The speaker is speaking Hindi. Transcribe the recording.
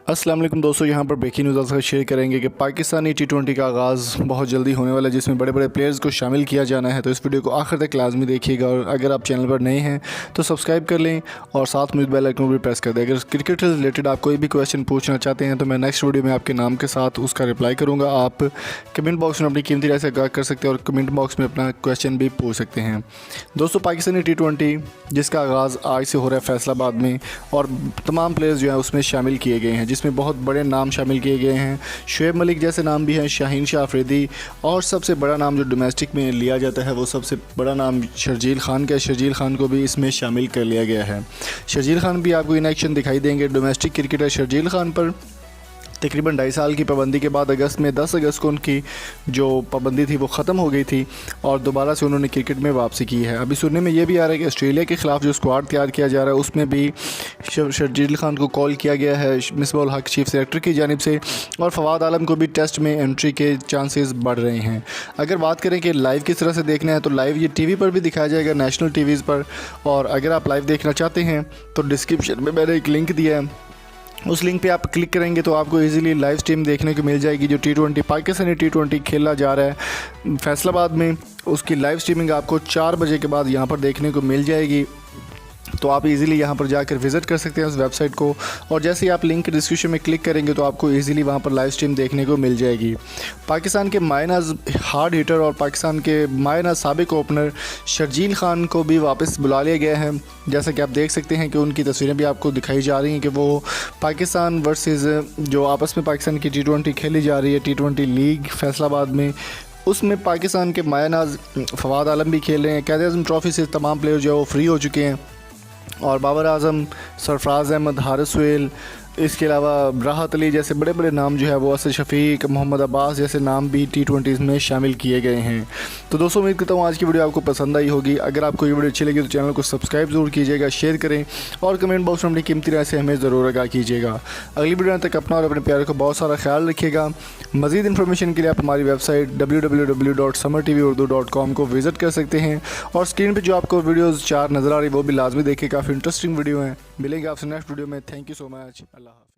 अस्सलाम वालेकुम दोस्तों, यहाँ पर ब्रेकिंग न्यूज़ आपके साथ शेयर करेंगे कि पाकिस्तानी T20 का आगाज़ बहुत जल्दी होने वाला है, जिसमें बड़े बड़े प्लेयर्स को शामिल किया जाना है। तो इस वीडियो को आखिर तक लाजमी देखिएगा और अगर आप चैनल पर नए हैं तो सब्सक्राइब कर लें और साथ में बेल आइकन भी प्रेस कर दें। अगर क्रिकेट से रिलेटेड आप कोई भी क्वेश्चन पूछना चाहते हैं तो मैं नेक्स्ट वीडियो में आपके नाम के साथ उसका रिप्लाई करूँगा। आप कमेंट बॉक्स में अपनी कीमती राय से आगाह कर सकते हैं और कमेंट बॉक्स में अपना क्वेश्चन भी पूछ सकते हैं। दोस्तों, पाकिस्तानी T20 जिसका आगाज़ आज से हो रहा है फैसलाबाद में, और तमाम प्लेयर्स जो हैं उसमें शामिल किए गए हैं, जिसमें बहुत बड़े नाम शामिल किए गए हैं। शुएब मलिक जैसे नाम भी हैं, शाहीन शाह अफरीदी, और सबसे बड़ा नाम जो डोमेस्टिक में लिया जाता है वो सबसे बड़ा नाम शर्जील खान का है। शर्जील खान को भी इसमें शामिल कर लिया गया है। शर्जील खान भी आपको इन एक्शन दिखाई देंगे। डोमेस्टिक क्रिकेटर शर्जील खान पर तकरीबन 2.5 साल की पाबंदी के बाद अगस्त में 10 अगस्त को उनकी जो पाबंदी थी वो ख़त्म हो गई थी और दोबारा से उन्होंने क्रिकेट में वापसी की है। अभी सुनने में ये भी आ रहा है कि ऑस्ट्रेलिया के ख़िलाफ़ जो स्क्वाड तैयार किया जा रहा है उसमें भी शर्जील खान को कॉल किया गया है मिसबाह-उल हक चीफ सेलेक्टर की जानिब से, और फवाद आलम को भी टेस्ट में एंट्री के चांसेस बढ़ रहे हैं। अगर बात करें कि लाइव किस तरह से देखना है तो लाइव ये टीवी पर भी दिखाया जाएगा, नेशनल टीवीज़ पर। और अगर आप लाइव देखना चाहते हैं तो डिस्क्रिप्शन में मैंने एक लिंक दिया है, उस लिंक पे आप क्लिक करेंगे तो आपको इजीली लाइव स्ट्रीम देखने को मिल जाएगी। जो T20 पाकिस्तानी T20 खेला जा रहा है फैसलाबाद में, उसकी लाइव स्ट्रीमिंग आपको 4 बजे के बाद यहाँ पर देखने को मिल जाएगी। तो आप इजीली यहाँ पर जाकर विज़िट कर सकते हैं उस वेबसाइट को, और जैसे ही आप लिंक के डिस्क्रिप्शन में क्लिक करेंगे तो आपको इजीली वहाँ पर लाइव स्ट्रीम देखने को मिल जाएगी। पाकिस्तान के मायनाज हार्ड हिटर और पाकिस्तान के मायनाज साबिक ओपनर शर्जील खान को भी वापस बुला लिया गया है। जैसा कि आप देख सकते हैं कि उनकी तस्वीरें भी आपको दिखाई जा रही हैं कि वो पाकिस्तान वर्सेस जो आपस में पाकिस्तान की T20 खेली जा रही है, T20 लीग फैसलाबाद में, उसमें पाकिस्तान के मायनाज फवाद आलम भी खेल रहे हैं। क़ायद-ए-आज़म ट्रॉफ़ी से तमाम प्लेयर जो है वो फ्री हो चुके हैं, और बाबर आज़म, सरफराज अहमद, हारिस सुहेल, इसके अलावा राहत अली जैसे बड़े बड़े नाम जो है वो असद शफ़ीक, मोहम्मद अब्बास जैसे नाम भी T20 में शामिल किए गए हैं। तो दोस्तों, उम्मीद करता हूँ आज की वीडियो आपको पसंद आई होगी। अगर आपको ये वीडियो अच्छी लगी तो चैनल को सब्सक्राइब ज़रूर कीजिएगा, शेयर करें और कमेंट बॉक्स में अपनी कीमती राय से हमें ज़रूर आगाह कीजिएगा। अगली वीडियो तक अपना और अपने प्यार को बहुत सारा ख्याल रखिएगा। मज़ीद इन्फॉर्मेशन के लिए आप हमारी वेबसाइट www.samartvurdu.com को विज़िट कर सकते हैं, और स्क्रीन पर जो आपको वीडियोज़ 4 नज़र आ रही है वो भी लाजमी देखिए, काफ़ी इंटरेस्टिंग वीडियो हैं। मिलेंगे आपसे नेक्स्ट वीडियो में। Thank you so much. अल्लाह हाफ़िज़।